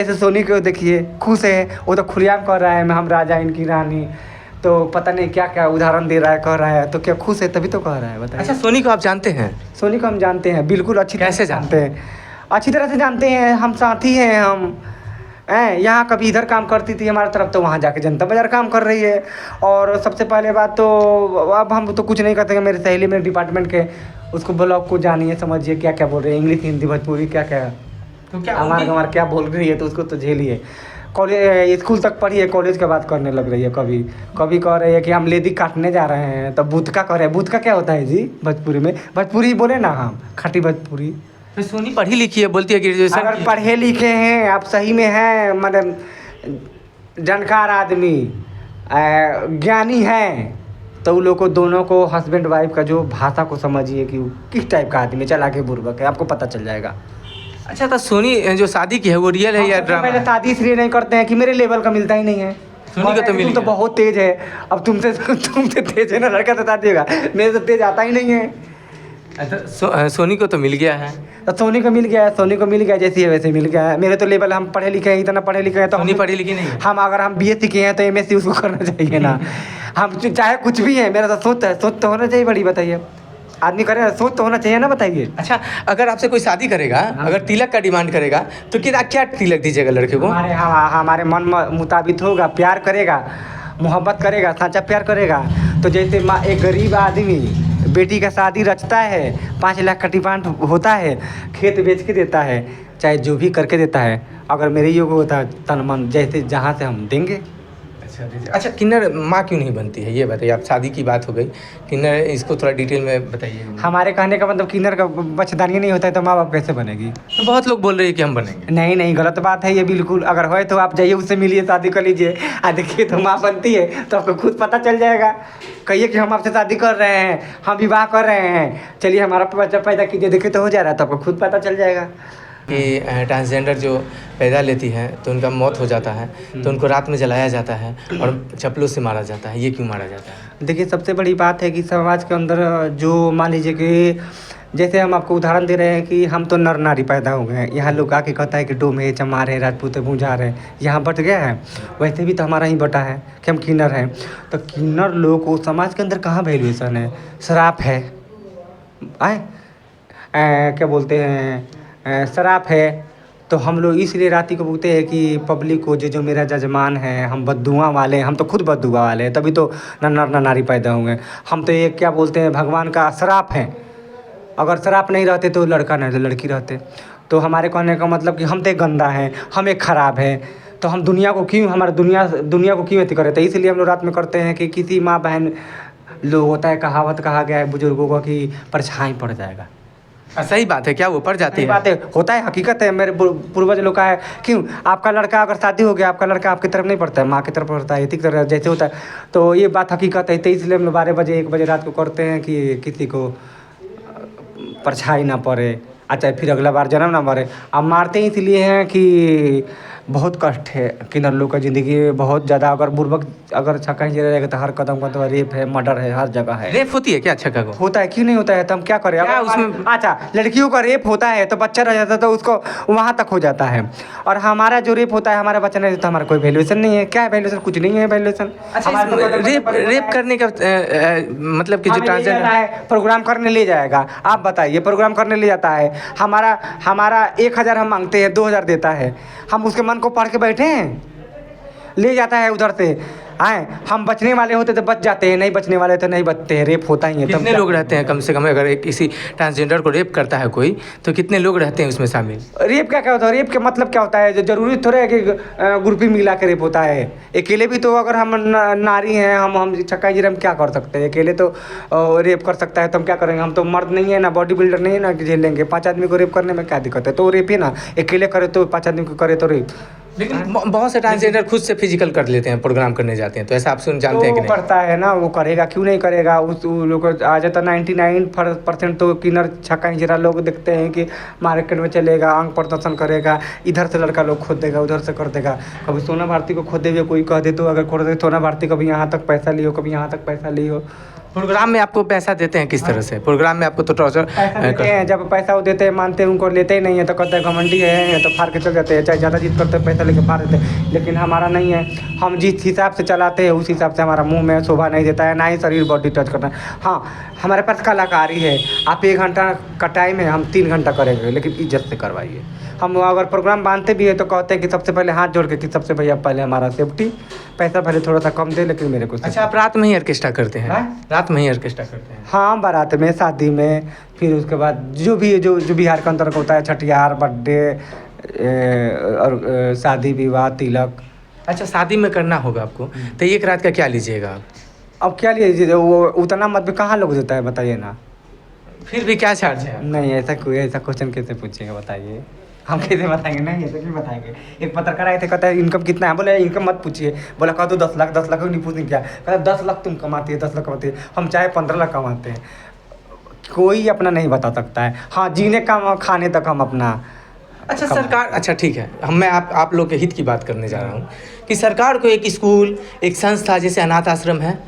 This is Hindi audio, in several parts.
जैसे सोनी को देखिए, खुश है, वो तो खुलेआम कह रहा है मैं हम राजा इनकी रानी। तो पता नहीं क्या क्या उदाहरण दे रहा है, कह रहा है, तो क्या खुश है तभी तो कह रहा है, बताइए। अच्छा, सोनी को आप जानते हैं? सोनी को हम जानते हैं, बिल्कुल अच्छी तरह कैसे से जानते हैं, अच्छी तरह से जानते हैं, हम साथी हैं हम हैं। यहाँ कभी इधर काम करती थी हमारी तरफ, तो वहाँ जाके जनता बाज़ार काम कर रही है। और सबसे पहले बात तो अब हम तो कुछ नहीं करते हैं, मेरे सहेली मेरे डिपार्टमेंट के, उसको ब्लॉग को जानिए समझिए क्या क्या बोल रहे हैं, इंग्लिश हिंदी भोजपुरी क्या क्या, तो क्या हमारे क्या बोल रही है, तो उसको तो झेलिए। कॉलेज स्कूल तक पढ़ी है, कॉलेज का बात करने लग रही है, कभी कभी कह रही है कि हम लेदी काटने जा रहे हैं, तो बूथका कह रहे हैं। बूथका क्या होता है जी भोजपुरी में? भोजपुरी बोले ना हम, खट्टी भोजपुरी। तो सोनी पढ़ी लिखी है, बोलती है ग्रेजुएशन अगर पढ़े लिखे हैं आप, सही में हैं, मतलब जानकार आदमी, ज्ञानी हैं, तो उन लोग को दोनों को हस्बैंड वाइफ का जो भाषा को समझिए कि वो किस टाइप का आदमी, चला के बुर्बक है, आपको पता चल जाएगा। अच्छा, तो सोनी जो शादी की है वो रियल है या ड्रामा? पहले शादी इसलिए नहीं करते हैं कि मेरे लेवल का मिलता ही नहीं है। सोनी का तो मिल तुम तो गया। बहुत तेज है, अब तुमसे तेज है ना, लड़का तो शादी होगा, मेरे से तेज आता ही नहीं है। अच्छा, सोनी को तो मिल गया है। तो सोनी को मिल गया है, सोनी को मिल गया, जैसी है वैसे मिल गया है। मेरे तो लेवल, हम पढ़े लिखे हैं, इतना पढ़े लिखे हैं, तो सोनी पढ़ी लिखी नहीं है। हम अगर हम बीएससी किए हैं तो एमएससी उसको करना चाहिए ना। हम चाहे कुछ भी है, मेरा तो सोच है, सोच तो होना चाहिए बड़ी, बताइए। आदमी करे, सोच तो होना चाहिए ना, बताइए। अच्छा, अगर आपसे कोई शादी करेगा, अगर तिलक का डिमांड करेगा, तो क्या क्या तिलक दीजिएगा लड़के को? हमारे मन मुताबिक होगा, प्यार करेगा, मोहब्बत करेगा, सच्चा प्यार करेगा। तो जैसे एक गरीब आदमी बेटी का शादी रचता है, 5 लाख का डिमांड होता है, खेत बेच के देता है, चाहे जो भी करके देता है। अगर मेरे योग होता है तन मन, जैसे जहाँ से हम देंगे। अच्छा, किन्नर माँ क्यों नहीं बनती है, ये बताइए। आप शादी की बात हो गई, किन्नर, इसको थोड़ा डिटेल में बताइए। हमारे कहने का मतलब किन्नर का बच्चेदानी नहीं होता है तो माँ बाप कैसे बनेगी? तो बहुत लोग बोल रहे हैं कि हम बनेंगे। नहीं नहीं, गलत बात है ये बिल्कुल। अगर हो तो आप जाइए, उससे मिलिए, शादी कर लीजिए, देखिए तो माँ बनती है तो आपको खुद पता चल जाएगा। कहिए कि हम आपसे शादी कर रहे हैं, हम विवाह कर रहे हैं, चलिए हमारा बच्चा पैदा कीजिए, देखिए तो हो जा रहा है, तो आपको खुद पता चल जाएगा। कि ट्रांसजेंडर जो पैदा लेती है तो उनका मौत हो जाता है, तो उनको रात में जलाया जाता है और चप्पलों से मारा जाता है। ये क्यों मारा जाता है? देखिए, सबसे बड़ी बात है कि समाज के अंदर जो, मान लीजिए कि जैसे हम आपको उदाहरण दे रहे हैं कि हम तो नर नारी पैदा हो गए हैं, यहाँ लोग आके कहता है कि डोम है, चमार है, राजपूत है, भूंजार है, यहाँ बट गया है। वैसे भी तो हमारा ही बटा है कि हम किन्नर हैं। तो किन्नर लोग को समाज के अंदर कहाँ वैल्यूएशन है? शराब है, क्या बोलते हैं, शराब है। तो हम लोग इसलिए राती को बोलते हैं कि पब्लिक को, जो मेरा जजमान है, हम बद्दुआ वाले हैं, हम तो खुद बद्दुआ वाले हैं, तभी तो न नारी पैदा होंगे। हम तो एक क्या बोलते हैं, भगवान का श्राप है। अगर श्राप नहीं रहते तो लड़का नहीं तो लड़की रहते। तो हमारे कहने का मतलब कि हम तो एक गंदा हैं, हम एक ख़राब है, तो हम दुनिया को क्यों, हमारे दुनिया को क्यों अति करे? तो इसलिए हम लोग रात में करते हैं कि किसी माँ बहन लोग, होता है कहावत कहा गया है बुजुर्गों को कि परछाई पड़ जाएगा। सही बात है क्या? वो पड़ जाती है? बात है, होता है, हकीकत है। मेरे पूर्वज लोग का है। क्यों? आपका लड़का अगर शादी हो गया, आपका लड़का आपकी तरफ नहीं पड़ता है, माँ की तरफ पड़ता है, इसी तरह जैसे होता है। तो ये बात हकीकत है। तो इसलिए हम लोग 12 बजे 1 बजे रात को करते हैं कि किसी को परछाई ना पड़े, अच्छा फिर अगला बार जन्म ना मरे। अब मारते ही इसलिए हैं कि बहुत कष्ट है किन्नर लोग का ज़िंदगी में, बहुत ज़्यादा। अगर बुर्बक, अगर छक्का ही रहेगा तो हर कदम तो रेप है, मर्डर है, हर जगह है। रेप होती है क्या छक्का को? होता है, क्यों नहीं होता है? तो हम क्या करें? क्या अगर उसमें? अच्छा, लड़कियों का रेप होता है तो बच्चा रह जाता है, तो उसको वहाँ तक हो जाता है। और हमारा जो रेप होता है, हमारा बच्चा नहीं, तो हमारा कोई वैल्यूएशन नहीं है। क्या है वैल्यूएशन? कुछ नहीं है वैल्यूएशन। अच्छा, रेप करने का मतलब कि जो ट्रांसजेंडर है, प्रोग्राम करने ले जाएगा। आप बताइए, प्रोग्राम करने ले जाता है, हमारा 1000 हम मांगते हैं, 2000 देता है। हम उसके मन को पढ़ के बैठे हैं, ले जाता है उधर से। हम बचने वाले होते तो बच जाते हैं, नहीं बचने वाले तो नहीं बचते हैं। रेप होता ही है। कितने लोग रहते हैं कम से कम? अगर किसी ट्रांसजेंडर को रेप करता है कोई, तो कितने लोग रहते हैं उसमें शामिल? रेप क्या होता है? रेप का मतलब क्या होता है? जो जरूरी थोड़ा है कि ग्रुपिंग मिला के रेप होता है। अकेले भी तो, अगर हम नारी हैं, हम छक्का जीरा, हम क्या कर सकते हैं? अकेले तो रेप कर सकता है, तो हम क्या करेंगे? हम तो मर्द नहीं है ना, बॉडी बिल्डर नहीं है ना कि झेल लेंगे। 5 आदमी को रेप करने में क्या दिक्कत है? तो रेप ही ना, अकेले करे तो 5 आदमी को करे तो रेप। लेकिन बहुत से ट्रांसजेंडर खुद से फिजिकल कर लेते हैं, प्रोग्राम करने जाते हैं, तो ऐसा आप जानते हैं कि नहीं? पड़ता है ना, वो करेगा, क्यों नहीं करेगा? उस लोग आ जाता 99% तो किन्नर छक्का हिजरा लोग देखते हैं कि मार्केट में चलेगा, अंग प्रदर्शन करेगा, इधर से लड़का लोग खोद देगा, उधर से कर देगा। कभी सोना भारती को खोदे हुए कोई कह दे, तो अगर खोद दे सोना भारती, कभी यहाँ तक पैसा लियो, कभी यहाँ तक पैसा लियो, प्रोग्राम में आपको पैसा देते हैं किस तरह से? प्रोग्राम में आपको तो टॉर्चर पैसा देते हैं, जब पैसा वो देते हैं मानते हैं, उनको लेते ही नहीं है तो कहते हैं घमंडी है तो फाड़ के चल जाते हैं, चाहे ज़्यादा जिद करते हैं पैसा लेके फाड़ देते हैं। लेकिन हमारा नहीं है, हम जिस हिसाब से चलाते हैं उस हिसाब से हमारा मुंह में शोभा नहीं देता है, ना ही शरीर बॉडी टच करता है। हाँ, हमारे पास कलाकारी है, आप 1 घंटा का टाइम है, हम 3 घंटा करेंगे, लेकिन इज्जत से करवाइए। हम अगर प्रोग्राम बांधते भी है तो कहते हैं कि सबसे पहले हाथ जोड़ के कि सबसे भैया पहले हमारा सेफ्टी, पैसा भले थोड़ा सा कम दे लेकिन मेरे को अच्छा, आप रात में ही ऑर्केस्ट्रा करते हैं? हाँ? रात में ही ऑर्केस्ट्रा करते हैं? हाँ, बारात में, शादी में, फिर उसके बाद जो भी है जो बिहार के अंतर्गत होता है, छठियार, बर्थडे और शादी विवाह, तिलक। अच्छा, शादी में करना होगा आपको तो 1 रात का क्या लीजिएगा आप? अब क्या लीजिए, वो उतना मत भी कहाँ लोग देता है बताइए ना। फिर भी क्या चार्ज है? नहीं, ऐसा क्वेश्चन कैसे पूछिएगा बताइए, हम कैसे बताएंगे? नहीं, ऐसे क्यों बताएंगे? एक पत्रकार आए थे, कहता है इनकम कितना है, बोले इनकम मत पूछिए, बोला कहा तो 10 लाख, 10 लाख नहीं पूछेंगे क्या, कहता 10 लाख तुम कमाती है, 10 लाख कमाती है, हम चाहे 15 लाख कमाते हैं, कोई अपना नहीं बता सकता है। हाँ, जीने का खाने तक हम अपना। अच्छा सरकार, अच्छा ठीक है, मैं आप लोग के हित की बात करने जा रहा हूँ कि सरकार को एक स्कूल, एक संस्था, जैसे अनाथ आश्रम है,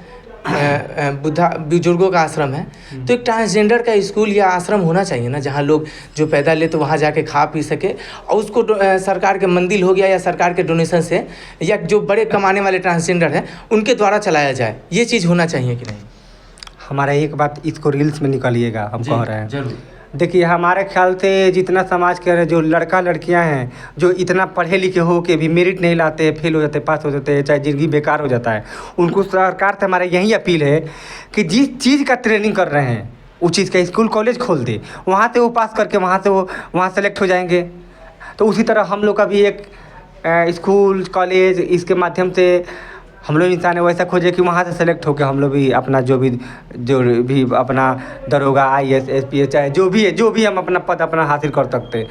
बुजुर्गों का आश्रम है, तो एक ट्रांसजेंडर का स्कूल या आश्रम होना चाहिए ना, जहाँ लोग जो पैदा ले तो वहाँ जाके खा पी सके, और उसको सरकार के मंदिर हो गया या सरकार के डोनेशन से या जो बड़े कमाने वाले ट्रांसजेंडर हैं उनके द्वारा चलाया जाए, ये चीज़ होना चाहिए कि नहीं? हमारा एक बात इसको रील्स में निकालिएगा, हम कह रहे हैं। जरूर। देखिए, हमारे ख्याल से जितना समाज के जो लड़का लड़कियां हैं जो इतना पढ़े लिखे हो के भी मेरिट नहीं लाते, फेल हो जाते, पास हो जाते हैं, चाहे ज़िंदगी बेकार हो जाता है, उनको सरकार से हमारे यही अपील है कि जिस चीज़ का ट्रेनिंग कर रहे हैं उस चीज़ का स्कूल कॉलेज खोल दे, वहाँ से वो पास करके वहाँ सेलेक्ट हो जाएंगे। तो उसी तरह हम लोग का भी एक स्कूल कॉलेज, इसके माध्यम से हम लोग इंसान है वैसा खोजे कि वहाँ से सेलेक्ट होकर हम लोग भी अपना जो भी अपना दरोगा, IAS, SPS, चाहे जो भी हम अपना पद अपना हासिल कर सकते हैं।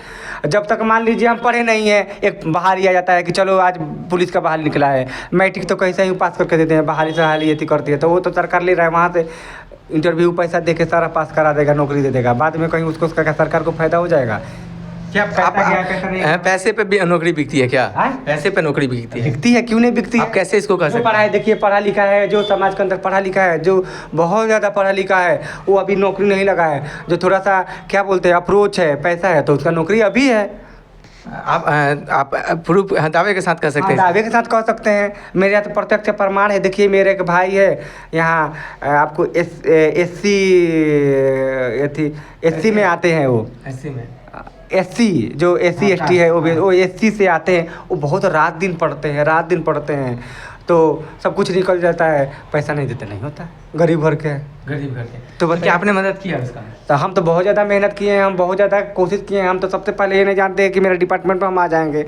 जब तक मान लीजिए हम पढ़े नहीं हैं, एक बहाली आ जाता है कि चलो आज पुलिस का बहाली निकला है, मैट्रिक तो कैसे ही पास करके देते हैं, बहाली से हाली ये करती है, तो वो तो सरकार ले रहा है, वहाँ से इंटरव्यू पैसा दे के सारा पास करा देगा, नौकरी दे देगा, बाद में कहीं उसको उसका सरकार को फायदा हो जाएगा क्या? पैसे पे भी नौकरी बिकती है क्या? हाँ? पैसे पे नौकरी बिकती है? बिकती है, क्यों नहीं बिकती है? आप कैसे इसको कह सकते हैं? पढ़ा है, देखिए पढ़ा लिखा है, जो समाज के अंदर पढ़ा लिखा है, जो बहुत ज़्यादा पढ़ा लिखा है, वो अभी नौकरी नहीं लगा है। जो थोड़ा सा क्या बोलते हैं अप्रोच है, पैसा है, तो उसका नौकरी अभी है। आप प्रूफ दावे के साथ कह सकते हैं? दावे के साथ कह सकते हैं, मेरे यहाँ तो प्रत्यक्ष प्रमाण है। देखिए, मेरे एक भाई है यहाँ, आपको SC में आते हैं, वो SC जो SC ST है, वो SC से आते हैं, वो बहुत रात दिन पढ़ते हैं, तो सब कुछ निकल जाता है, पैसा नहीं देते, नहीं होता, गरीब घर के। तो क्या आपने मदद किया उसका? तो हम तो बहुत ज़्यादा मेहनत किए हैं, हम बहुत ज़्यादा कोशिश किए हैं। हम तो सबसे पहले ये नहीं जानते कि मेरे डिपार्टमेंट में हम आ जाएंगे।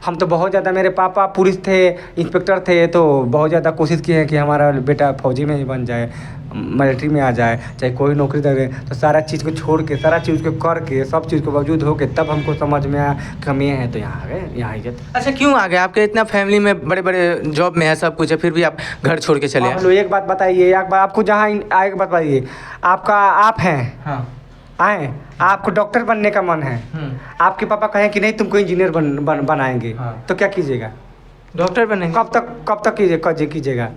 हम तो बहुत ज़्यादा, मेरे पापा पुलिस थे, इंस्पेक्टर थे, तो बहुत ज़्यादा कोशिश किए हैं कि हमारा बेटा फौजी में ही बन जाए, मिलिट्री में आ जाए, चाहे कोई नौकरी दे। तो सारा चीज़ को छोड़ के, सारा चीज़ को करके, सब चीज़ को बावजूद हो के तब हमको समझ में आया कि हम ये हैं, तो यहाँ आ गए, यहाँ इज्जत। अच्छा, क्यों आ गए? आपके इतना फैमिली में बड़े बड़े जॉब में है, सब कुछ है, फिर भी आप घर छोड़ के चले आए? एक बात बताइए, एक बात आपको जहाँ आए बात बताइए, आप हैं, हाँ, आए, आपको डॉक्टर बनने का मन है, आपके पापा कहें कि नहीं तुमको इंजीनियर बनाएंगे, हाँ। तो क्या कीजिएगा? डॉक्टर बनेंगे। कब तक कीजिएगा?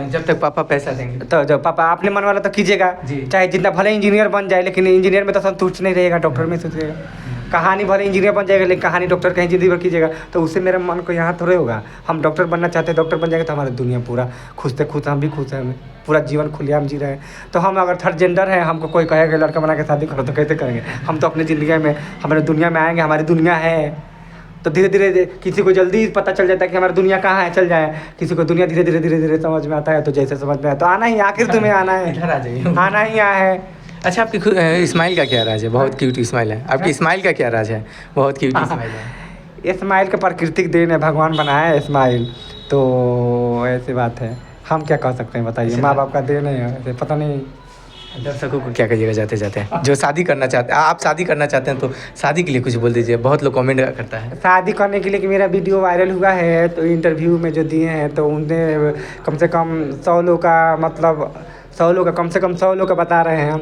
जब तक पापा पैसा देंगे। तो जब पापा आपने मन वाला तो कीजिएगा, चाहे जितना भले इंजीनियर बन जाए, लेकिन इंजीनियर में तो संतुष्ट नहीं रहेगा, डॉक्टर में सोचिएगा। कहानी भले इंजीनियर बन जाएगा, लेकिन कहानी डॉक्टर कहीं जिंदगी भर कीजिएगा, तो उससे मेरा मन को यहाँ थोड़े होगा। हम डॉक्टर बनना चाहते हैं, डॉक्टर बन जाएंगे तो हमारी दुनिया पूरा खुश से खुश, हम भी खुश हैं, पूरा जीवन खुलेआम जी रहे हैं। तो हम अगर थर्ड जेंडर हैं, हमको कोई कहेगा लड़का बना के शादी करो, तो कैसे करेंगे? हम तो अपनी ज़िंदगी में, हमारे दुनिया में आएंगे, हमारी दुनिया है, तो धीरे धीरे किसी को जल्दी पता चल जाता है कि हमारी दुनिया कहाँ है, चल जाए। किसी को दुनिया धीरे धीरे समझ में आता है, तो जैसे समझ में आया तो आना ही, आखिर तुम्हें आना है, इधर आ जाइए, आना ही यहाँ है। अच्छा, आपकी स्माइल का क्या राज है? बहुत क्यूट स्माइल है आपकी। स्माइल का क्या राज है? बहुत क्यूट स्माइल है। स्माइल का प्राकृतिक देन है, भगवान बनाया है स्माइल, तो ऐसी बात है, हम क्या कह सकते हैं बताइए? माँ बाप का देन है, पता नहीं। दर्शकों को क्या कहिएगा जाते जाते, जो शादी करना चाहते हैं, आप शादी करना चाहते हैं तो शादी के लिए कुछ बोल दीजिए, बहुत लोग कमेंट करता है। शादी करने के लिए कि मेरा वीडियो वायरल हुआ है, तो इंटरव्यू में जो दिए हैं, तो उनने कम से कम 100 लोग का, मतलब 100 लोग का, कम से कम 100 लोग का बता रहे हैं,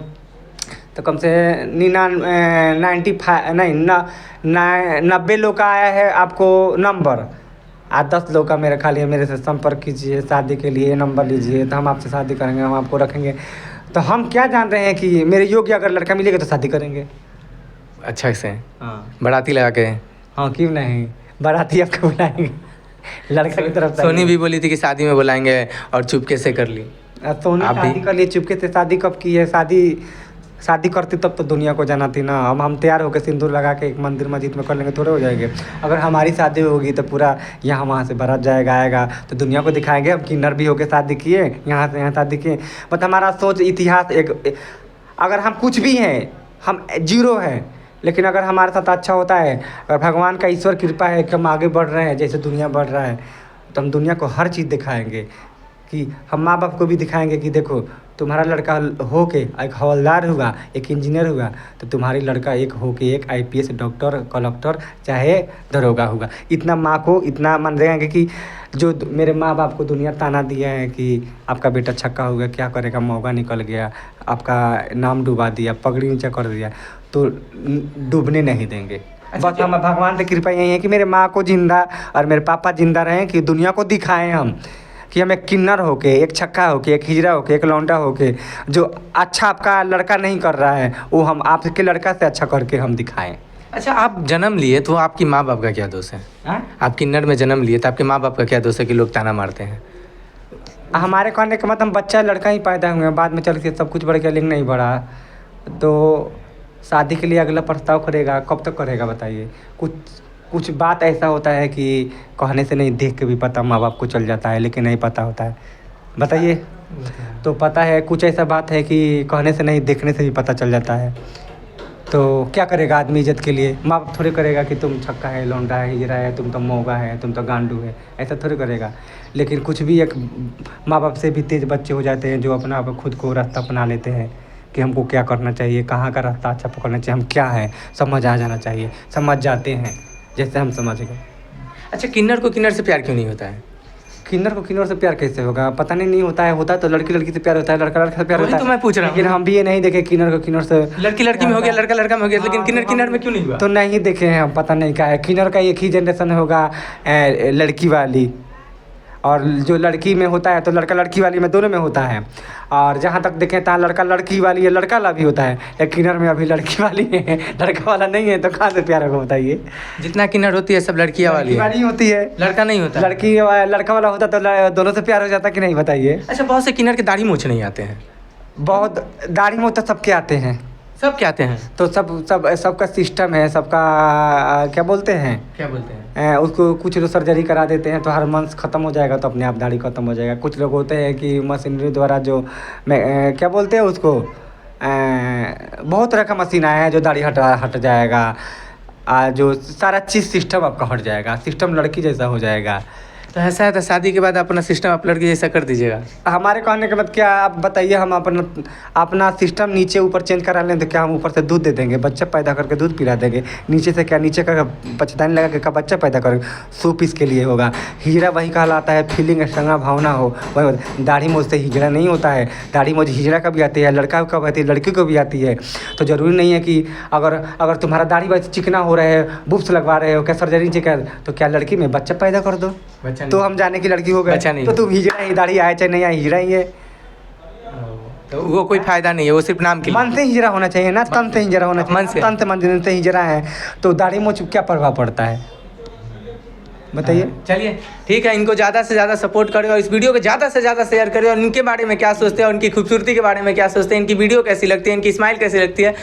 तो कम से 90 लोग का आया है आपको नंबर, आज 10 लोग का मेरा खाली है, मेरे से संपर्क कीजिए शादी के लिए, नंबर लीजिए तो हम आपसे शादी करेंगे, हम आपको रखेंगे। तो हम क्या जान रहे हैं कि मेरे योग्य अगर लड़का मिलेगा तो शादी करेंगे। अच्छा से हाँ बाराती लगा के। हाँ, क्यों नहीं, बाराती आपको बुलाएंगे लड़का की तरफ से। सोनी भी बोली थी कि शादी में बुलाएंगे और चुपके से कर ली। सोनी आप भी? शादी कर लिए चुपके से। शादी कब की है? शादी करती तब तो दुनिया को जाना थी ना। हम तैयार होकर सिंदूर लगा के एक मंदिर मस्जिद में कर लेंगे, थोड़े हो जाएंगे। अगर हमारी शादी होगी तो पूरा यहाँ वहाँ से बारात जाएगा आएगा तो दुनिया को दिखाएंगे हम किन्नर भी होकर शादी किए, यहाँ से यहाँ शादी किए। बट हमारा सोच इतिहास अगर हम कुछ भी हैं, हम जीरो हैं, लेकिन अगर हमारे साथ अच्छा होता है, अगर भगवान का ईश्वर कृपा है कि हम आगे बढ़ रहे हैं जैसे दुनिया बढ़ रहा है, तो हम दुनिया को हर चीज़ दिखाएंगे। कि हम माँ बाप को भी दिखाएंगे कि देखो तुम्हारा लड़का हो के एक हवलदार हुआ, एक इंजीनियर हुआ, तो तुम्हारी लड़का एक हो के एक IPS, डॉक्टर, कलेक्टर चाहे दरोगा होगा। इतना माँ को इतना मान देंगे कि जो मेरे माँ बाप को दुनिया ताना दिया है कि आपका बेटा छक्का हो गया, क्या करेगा, मौका निकल गया, आपका नाम डुबा दिया, पगड़ी नीचा कर दिया, तो डूबने नहीं देंगे। बस हम भगवान से कृपा यही है कि मेरे माँ को जिंदा और मेरे पापा जिंदा रहें, कि दुनिया को दिखाएं हम कि हम एक किन्नर होके, एक छक्का होके, एक हिजड़ा होके, एक लौंडा होके, जो अच्छा आपका लड़का नहीं कर रहा है वो हम आपके लड़का से अच्छा करके हम दिखाएं। अच्छा, आप जन्म लिए तो आपकी माँ बाप का क्या दोष है? आप किन्नर में जन्म लिए तो आपके माँ बाप का क्या दोष है कि लोग ताना मारते हैं? हमारे कहने का मतलब हम बच्चा लड़का ही पैदा हुए हैं, बाद में चल के सब कुछ बढ़ गया लेकिन नहीं बढ़ा। तो शादी के लिए अगला प्रस्ताव करेगा, कब तक करेगा बताइए? कुछ बात ऐसा होता है कि कहने से नहीं, देख के भी पता माँ बाप को चल जाता है, लेकिन नहीं पता होता है। बताइए। तो पता है कुछ ऐसा बात है कि कहने से नहीं, देखने से भी पता चल जाता है। तो क्या करेगा आदमी इज्जत के लिए? माँ बाप थोड़े करेगा कि तुम छक्का है, लौंडा है, हिजरा है, तुम तो मौगा है, तुम तो गांडू है, ऐसा थोड़े करेगा। लेकिन कुछ भी एक माँ बाप से भी तेज बच्चे हो जाते हैं जो अपना खुद को रास्ता अपना लेते हैं कि हमको क्या करना चाहिए, कहाँ का रास्ता अच्छा पकड़ना चाहिए, हम क्या है समझ आ जाना चाहिए, समझ जाते हैं जैसे हम समझ गए। अच्छा, किन्नर को किन्नर से प्यार क्यों नहीं होता है? किन्नर को किन्नर से प्यार कैसे होगा? पता नहीं होता है। होता है तो लड़की लड़की से प्यार होता है, लड़का लड़का से प्यार होता है। तो मैं पूछ रहा हूँ, लेकिन हम भी ये नहीं देखे किन्नर को किन्नर से। लड़की लड़की में हो गया, लड़का लड़का में हो गया, लेकिन किन्नर किन्नर में क्यों नहीं हुआ? तो नहीं देखे हैं हम, पता नहीं क्या है। किन्नर का एक ही जनरेशन होगा लड़की वाली, और जो लड़की में होता है तो लड़का लड़की वाली में दोनों में होता है। और जहाँ तक देखें तो लड़का लड़की वाली है, लड़का वाला भी होता है, लेकिन किन्नर में अभी लड़की वाली है, लड़का वाला नहीं है, तो कहाँ से प्यार होगा बताइए? जितना किन्नर होती है सब लड़कियाँ वाली होती है, लड़का नहीं होता। लड़का वाला होता तो दोनों से प्यार हो जाता कि नहीं बताइए? अच्छा, बहुत से किन्नर के दाढ़ी मूछ नहीं आते हैं। बहुत दाढ़ी में तो सबके आते हैं। सब क्या आते हैं? तो सबका सिस्टम है, सबका क्या बोलते हैं, उसको कुछ लोग सर्जरी करा देते हैं तो हार्मोन्स ख़त्म हो जाएगा तो अपने आप दाढ़ी ख़त्म हो जाएगा। कुछ लोग होते हैं कि मशीनरी द्वारा जो क्या बोलते हैं उसको, बहुत तरह का मशीन आया है जो दाढ़ी हट जाएगा, जो सारा चीज़ सिस्टम आपका हट जाएगा, सिस्टम लड़की जैसा हो जाएगा। तो ऐसा है तो शादी के बाद अपना सिस्टम आप लड़की जैसा कर दीजिएगा। हमारे कहने का मतलब क्या, आप बताइए? हम अपना सिस्टम नीचे ऊपर चेंज करा लें तो क्या हम ऊपर से दूध दे देंगे, बच्चा पैदा करके दूध पिला देंगे? नीचे से क्या, नीचे का बच्चेदानी लगा के बच्चा पैदा करेंगे? 100 पीस के लिए होगा। हिजड़ा वही कहलाता है, फीलिंग संगा भावना हो वही। दाढ़ी मोछ से हिजड़ा नहीं होता है, दाढ़ी मोछ हिजड़ा का भी आती है, लड़का का भी आती है, लड़की को भी आती है। तो ज़रूरी नहीं है कि अगर तुम्हारा दाढ़ी वैसे चिकना हो रहा है, बुब्स लगवा रहे हो, क्या सर्जरी चाहिए, तो क्या लड़की में बच्चा पैदा कर दो तो हम जाने की लड़की हो गए? तो तुम हिजड़ा ही, दाढ़ी आए चाहे नहीं आए, हिजड़ा ही है। तो वो कोई फायदा नहीं है, वो सिर्फ नाम के लिए। मन से हिजड़ा होना चाहिए ना, तन से हिजड़ा होना चाहिए। मन से हिजड़ा है तो दाढ़ी मोछ क्या प्रभाव पड़ता है बताइए? चलिए ठीक है, इनको ज़्यादा से ज़्यादा सपोर्ट करें और इस वीडियो को ज़्यादा से ज़्यादा शेयर करें और इनके बारे में क्या सोचते हैं और उनकी खूबसूरती के बारे में क्या सोचते हैं, इनकी वीडियो कैसी लगती है, इनकी स्माइल कैसी लगती है।